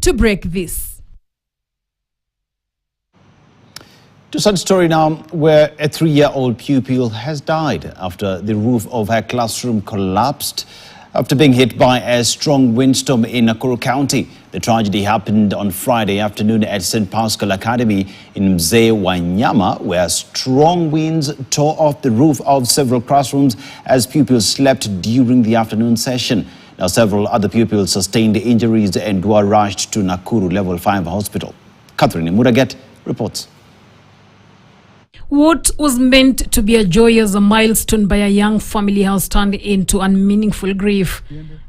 to break this. To such story now, where a 3-year-old pupil has died after the roof of her classroom collapsed after being hit by a strong windstorm in Nakuru County. The tragedy happened on Friday afternoon at St. Pascal Academy in Mzee, where strong winds tore off the roof of several classrooms as pupils slept during the afternoon session. Now, several other pupils sustained injuries and were rushed to Nakuru Level 5 Hospital. Catherine Muraget reports. What was meant to be a joyous milestone by a young family has turned into unmeaningful grief.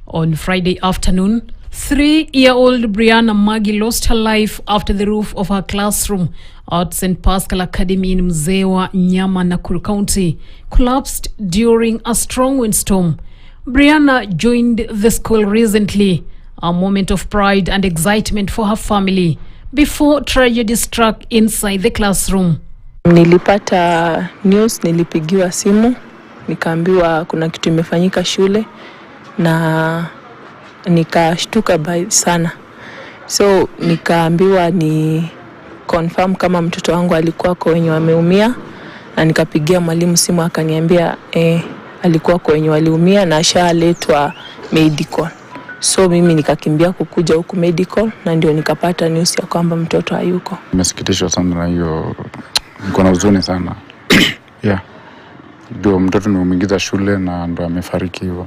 On Friday afternoon, 3-year-old Brianna Magi lost her life after the roof of her classroom at St. Pascal Academy in Mzee, Nakuru County collapsed during a strong windstorm. Brianna joined the school recently, a moment of pride and excitement for her family, before tragedy struck inside the classroom. Nilipata news, nilipigiwa simu, nikaambiwa kuna kitu imefanyika shule na nikashtuka sana. So nikaambiwa ni confirm kama mtoto wangu alikuwa kwa wenye wameumia, na nikapigia mwalimu simu akaniambia alikuwa kwa wenye waliumia na ashaletwa medical. So mimi nikakimbia kukuja huku medical na ndio nikapata news ya kwamba mtoto hayuko. Nimesikitishwa sana na hiyo, niko na huzuni sana. Yeah. Ndio mtoto nimeingiza shule na ndo amefariki hivyo.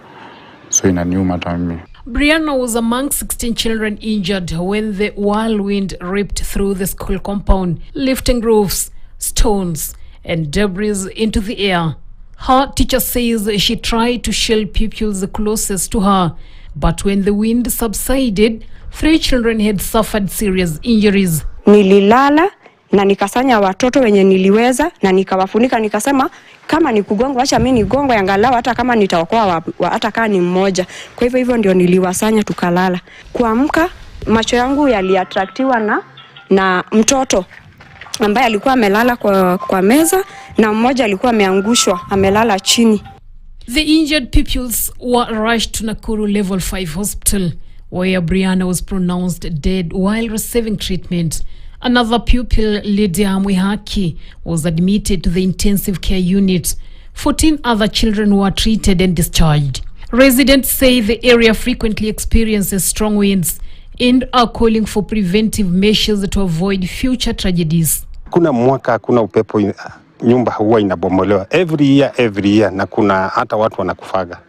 So inaniuma hata mimi. Brianna was among 16 children injured when the whirlwind ripped through the school compound, lifting roofs, stones, and debris into the air. Her teacher says she tried to shield pupils closest to her, but when the wind subsided, 3 children had suffered serious injuries. Nililala na nikasanya watoto wenye niliweza na nikawafunika, nikasema kama ni kugonga acha mimi nigongo angalau hata kama nitaokoa hata kama ni mmoja. Kwa hivyo ndio niliwasanya tukalala. Kuamka macho yangu yaliattractiwa na mtoto ambaye alikuwa amelala kwa meza na mmoja alikuwa ameangushwa amelala chini. The injured pupils were rushed to Nakuru Level 5 Hospital, where Brianna was pronounced dead while receiving treatment. Another pupil, Lydia Mwihaki, was admitted to the intensive care unit. 14 other children were treated and discharged. Residents say the area frequently experiences strong winds and are calling for preventive measures to avoid future tragedies. Kuna mwaka kuna upepo, nyumba huwa inabomolewa every year, na kuna hata watu wanakufaga.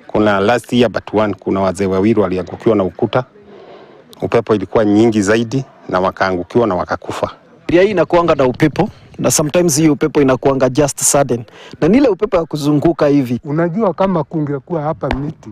Kuna last year but one, kuna wazee wawili waliangukiwa na ukuta. Upepo ilikuwa nyingi zaidi na wakaangukiwa na wakakufa. Area hii inakuanga na upepo na sometimes hii upepo inakuanga just sudden. Na nile upepo ya kuzunguka hivi. Unajua kama kungekuwa hapa miti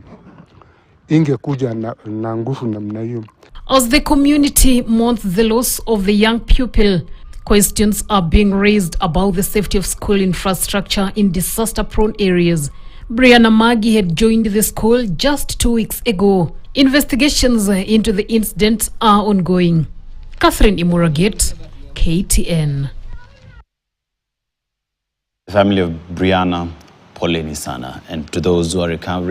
ingekuja na nguvu namna hiyo. As the community mourns the loss of the young pupil, questions are being raised about the safety of school infrastructure in disaster-prone areas. Brianna Magi had joined the school just 2 weeks ago. Investigations into the incident are ongoing. Catherine Imuraget, KTN. The family of Brianna, poleni sana, and to those who are recovering.